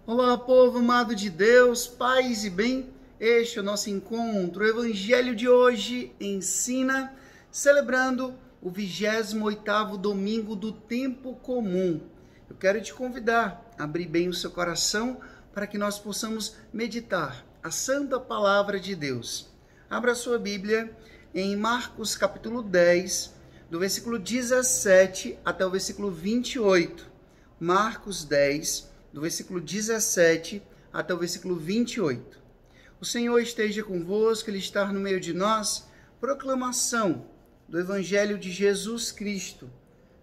Olá, povo amado de Deus, paz e bem. Este é o nosso encontro. O evangelho de hoje ensina, celebrando o 28º domingo do tempo comum. Eu quero te convidar a abrir bem o seu coração para que nós possamos meditar a santa palavra de Deus. Abra sua Bíblia em Marcos capítulo 10, do versículo 17 até o versículo 28. Marcos 10, do versículo 17 até o versículo 28. O Senhor esteja convosco, Ele está no meio de nós. Proclamação do Evangelho de Jesus Cristo,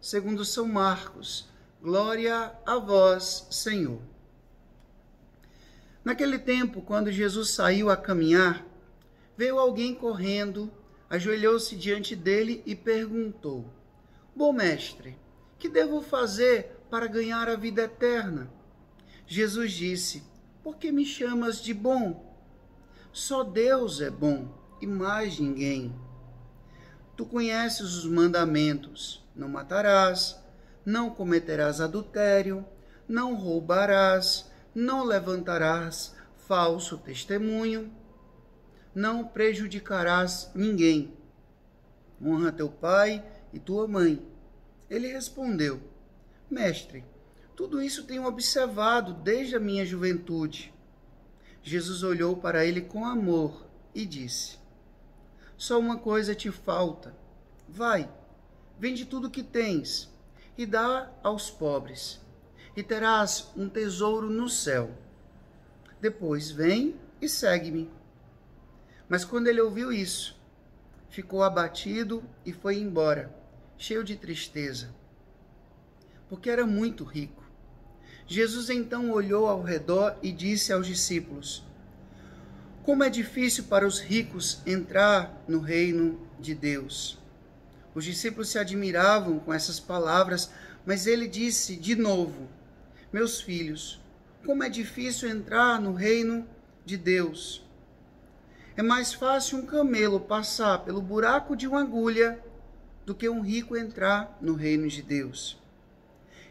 segundo São Marcos. Glória a vós, Senhor. Naquele tempo, quando Jesus saiu a caminhar, veio alguém correndo, ajoelhou-se diante dele e perguntou: Bom mestre, que devo fazer para ganhar a vida eterna? Jesus disse: Por que me chamas de bom? Só Deus é bom e mais ninguém. Tu conheces os mandamentos: não matarás, não cometerás adultério, não roubarás, não levantarás falso testemunho, não prejudicarás ninguém. Honra teu pai e tua mãe. Ele respondeu: Mestre, tudo isso tenho observado desde a minha juventude. Jesus olhou para ele com amor e disse: Só uma coisa te falta. Vai, vende tudo o que tens e dá aos pobres, e terás um tesouro no céu. Depois vem e segue-me. Mas quando ele ouviu isso, ficou abatido e foi embora, cheio de tristeza, porque era muito rico. Jesus então olhou ao redor e disse aos discípulos: Como é difícil para os ricos entrar no reino de Deus. Os discípulos se admiravam com essas palavras, mas ele disse de novo: Meus filhos, como é difícil entrar no reino de Deus. É mais fácil um camelo passar pelo buraco de uma agulha do que um rico entrar no reino de Deus.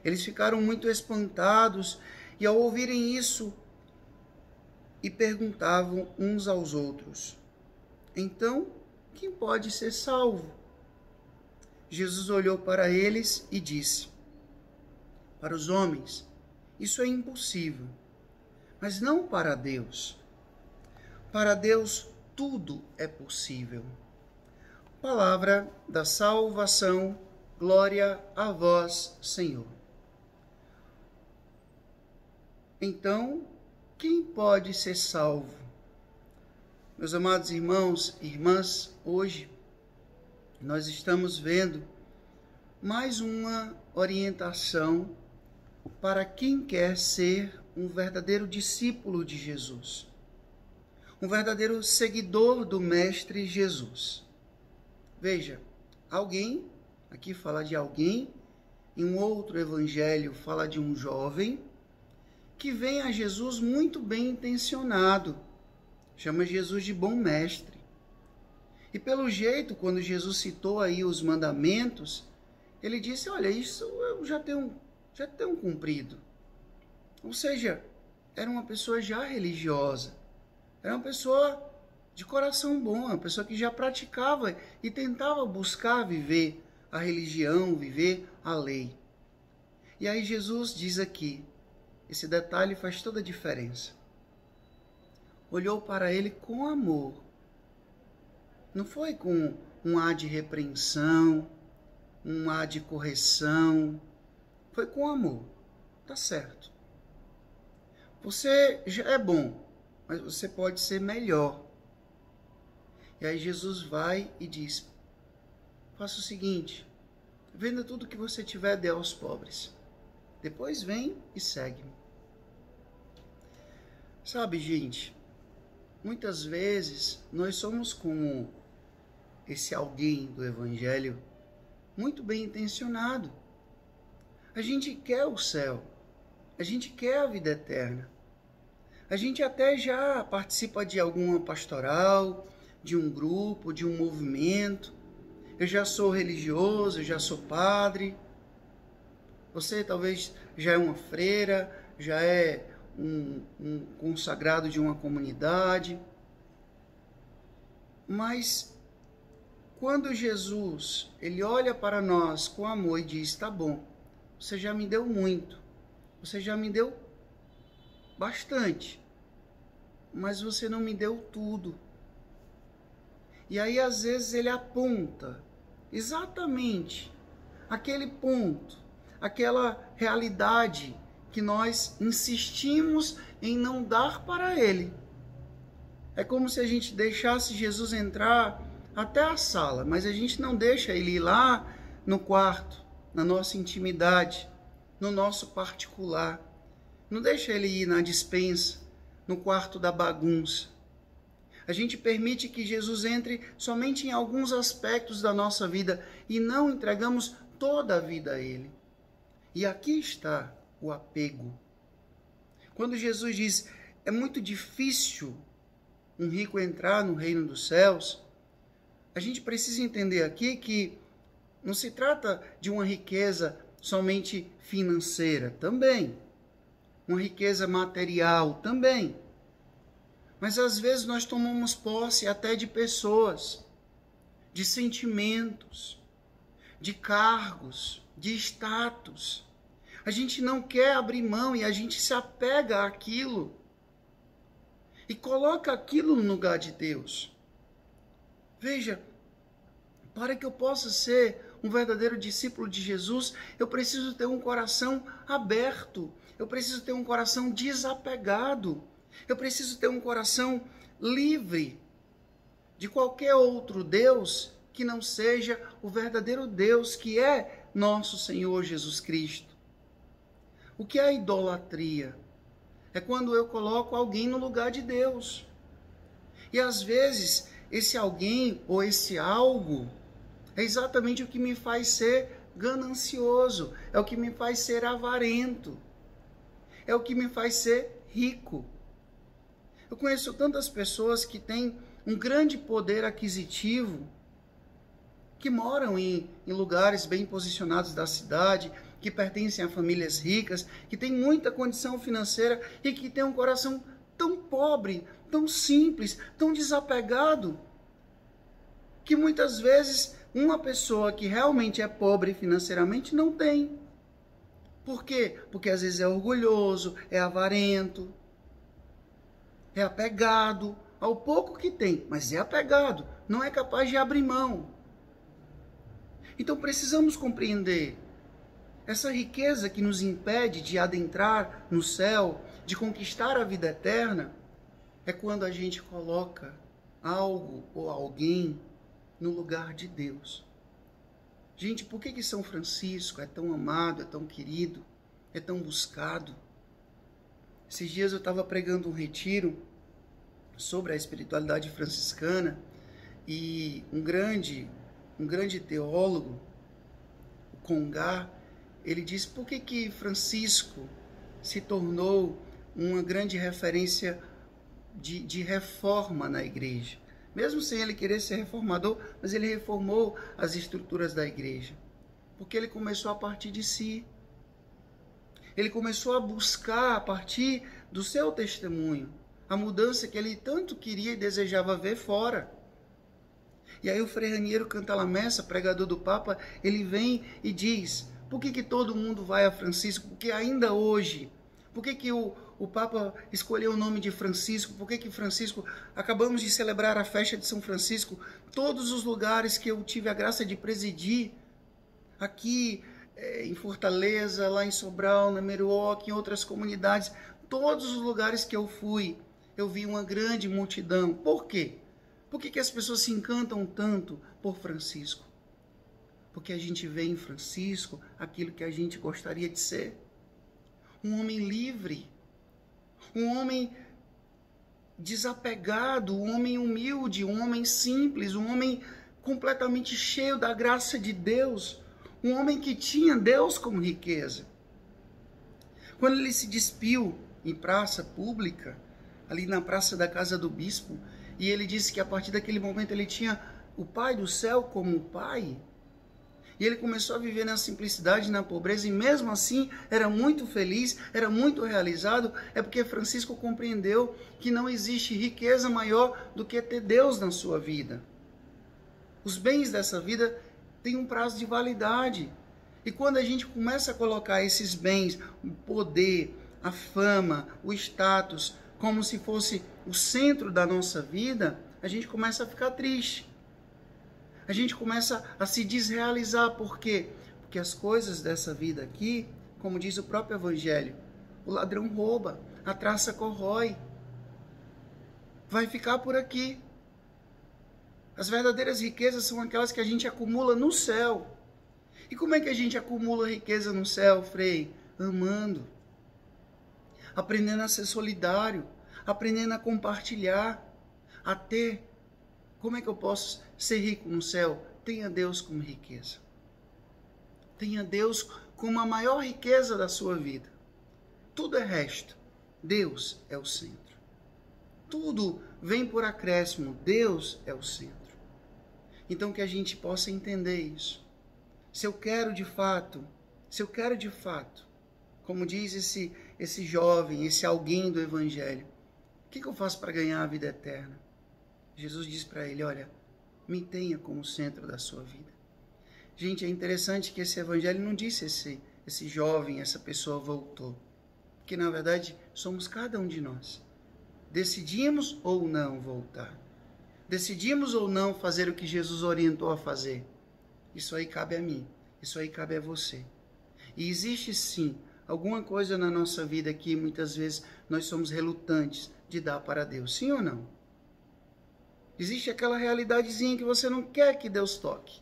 Eles ficaram muito espantados e, ao ouvirem isso, e perguntavam uns aos outros: Então, quem pode ser salvo? Jesus olhou para eles e disse: Para os homens, isso é impossível, mas não para Deus. Para Deus, tudo é possível. Palavra da salvação, glória a vós, Senhor. Então, quem pode ser salvo? Meus amados irmãos e irmãs, hoje nós estamos vendo mais uma orientação para quem quer ser um verdadeiro discípulo de Jesus, um verdadeiro seguidor do Mestre Jesus. Veja, alguém, aqui fala de alguém, em um outro evangelho fala de um jovem que vem a Jesus muito bem intencionado, chama Jesus de bom mestre. E pelo jeito, quando Jesus citou aí os mandamentos, ele disse: olha, isso eu já tenho cumprido. Ou seja, era uma pessoa já religiosa, era uma pessoa de coração bom, uma pessoa que já praticava e tentava buscar viver a religião, viver a lei. E aí Jesus diz aqui, esse detalhe faz toda a diferença. Olhou para ele com amor. Não foi com um ar de repreensão, um ar de correção. Foi com amor. Tá certo. Você já é bom, mas você pode ser melhor. E aí Jesus vai e diz: faça o seguinte, venda tudo que você tiver, dê aos pobres. Depois vem e segue-me. Sabe, gente, muitas vezes nós somos como esse alguém do Evangelho, muito bem intencionado. A gente quer o céu, a gente quer a vida eterna. A gente até já participa de alguma pastoral, de um grupo, de um movimento. Eu já sou religioso, eu já sou padre. Você talvez já é uma freira, já é um consagrado de uma comunidade. Mas quando Jesus, ele olha para nós com amor e diz, tá bom, você já me deu muito, você já me deu bastante, mas você não me deu tudo. E aí às vezes ele aponta exatamente aquele ponto, aquela realidade que nós insistimos em não dar para ele. É como se a gente deixasse Jesus entrar até a sala, mas a gente não deixa ele ir lá no quarto, na nossa intimidade, no nosso particular. Não deixa ele ir na despensa, no quarto da bagunça. A gente permite que Jesus entre somente em alguns aspectos da nossa vida e não entregamos toda a vida a ele. E aqui está o apego. Quando Jesus diz, é muito difícil um rico entrar no reino dos céus, a gente precisa entender aqui que não se trata de uma riqueza somente financeira, também. Uma riqueza material, também. Mas às vezes nós tomamos posse até de pessoas, de sentimentos, de cargos, de status. A gente não quer abrir mão e a gente se apega àquilo e coloca aquilo no lugar de Deus. Veja, para que eu possa ser um verdadeiro discípulo de Jesus, eu preciso ter um coração aberto, eu preciso ter um coração desapegado, eu preciso ter um coração livre de qualquer outro Deus que não seja o verdadeiro Deus, que é nosso Senhor Jesus Cristo. O que é idolatria? É quando eu coloco alguém no lugar de Deus. E às vezes, esse alguém ou esse algo é exatamente o que me faz ser ganancioso, é o que me faz ser avarento, é o que me faz ser rico. Eu conheço tantas pessoas que têm um grande poder aquisitivo, que moram em lugares bem posicionados da cidade, que pertencem a famílias ricas, que têm muita condição financeira e que têm um coração tão pobre, tão simples, tão desapegado, que muitas vezes uma pessoa que realmente é pobre financeiramente não tem. Por quê? Porque às vezes é orgulhoso, é avarento, é apegado ao pouco que tem, mas é apegado, não é capaz de abrir mão. Então precisamos compreender essa riqueza que nos impede de adentrar no céu, de conquistar a vida eterna, é quando a gente coloca algo ou alguém no lugar de Deus. Gente, por que São Francisco é tão amado, é tão querido, é tão buscado? Esses dias eu estava pregando um retiro sobre a espiritualidade franciscana e um grande teólogo, o Congar, ele disse por que Francisco se tornou uma grande referência de reforma na igreja. Mesmo sem ele querer ser reformador, mas ele reformou as estruturas da igreja. Porque ele começou a partir de si. Ele começou a buscar a partir do seu testemunho a mudança que ele tanto queria e desejava ver fora. E aí o Frei Raniero Cantalamessa, pregador do Papa, ele vem e diz, por que todo mundo vai a Francisco? Porque ainda hoje, por que o Papa escolheu o nome de Francisco? Por que Francisco, acabamos de celebrar a festa de São Francisco, todos os lugares que eu tive a graça de presidir, aqui em Fortaleza, lá em Sobral, na Meruoca, em outras comunidades, todos os lugares que eu fui, eu vi uma grande multidão. Por quê? Por que as pessoas se encantam tanto por Francisco? Porque a gente vê em Francisco aquilo que a gente gostaria de ser. Um homem livre, um homem desapegado, um homem humilde, um homem simples, um homem completamente cheio da graça de Deus, um homem que tinha Deus como riqueza. Quando ele se despiu em praça pública, ali na praça da casa do bispo, e ele disse que a partir daquele momento ele tinha o Pai do céu como pai. E ele começou a viver na simplicidade, na pobreza, e mesmo assim era muito feliz, era muito realizado. É porque Francisco compreendeu que não existe riqueza maior do que ter Deus na sua vida. Os bens dessa vida têm um prazo de validade. E quando a gente começa a colocar esses bens, o poder, a fama, o status, como se fosse o centro da nossa vida, a gente começa a ficar triste. A gente começa a se desrealizar. Por quê? Porque as coisas dessa vida aqui, como diz o próprio Evangelho, o ladrão rouba, a traça corrói. Vai ficar por aqui. As verdadeiras riquezas são aquelas que a gente acumula no céu. E como é que a gente acumula riqueza no céu, Frei? Amando. Aprendendo a ser solidário. Aprendendo a compartilhar. A ter. Como é que eu posso ser rico no céu? Tenha Deus como riqueza. Tenha Deus como a maior riqueza da sua vida. Tudo é resto. Deus é o centro. Tudo vem por acréscimo. Deus é o centro. Então que a gente possa entender isso. Se eu quero de fato, como diz esse jovem, esse alguém do Evangelho, o que eu faço para ganhar a vida eterna? Jesus diz para ele, olha, me tenha como centro da sua vida. Gente, é interessante que esse Evangelho não disse esse jovem, essa pessoa voltou. Porque na verdade somos cada um de nós. Decidimos ou não voltar. Decidimos ou não fazer o que Jesus orientou a fazer. Isso aí cabe a mim. Isso aí cabe a você. E existe sim alguma coisa na nossa vida que muitas vezes nós somos relutantes de dar para Deus. Sim ou não? Existe aquela realidadezinha que você não quer que Deus toque.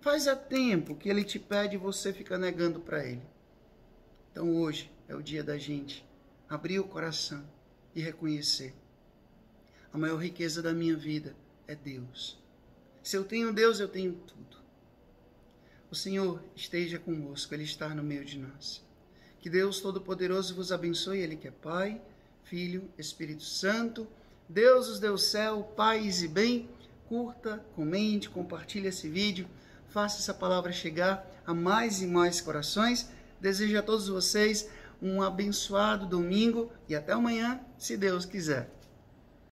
Faz há tempo que Ele te pede e você fica negando para Ele. Então hoje é o dia da gente abrir o coração e reconhecer. A maior riqueza da minha vida é Deus. Se eu tenho Deus, eu tenho tudo. O Senhor esteja conosco, Ele está no meio de nós. Que Deus Todo-Poderoso vos abençoe, Ele que é Pai, Filho, Espírito Santo. Deus os deu o céu, paz e bem. Curta, comente, compartilhe esse vídeo. Faça essa palavra chegar a mais e mais corações. Desejo a todos vocês um abençoado domingo e até amanhã, se Deus quiser.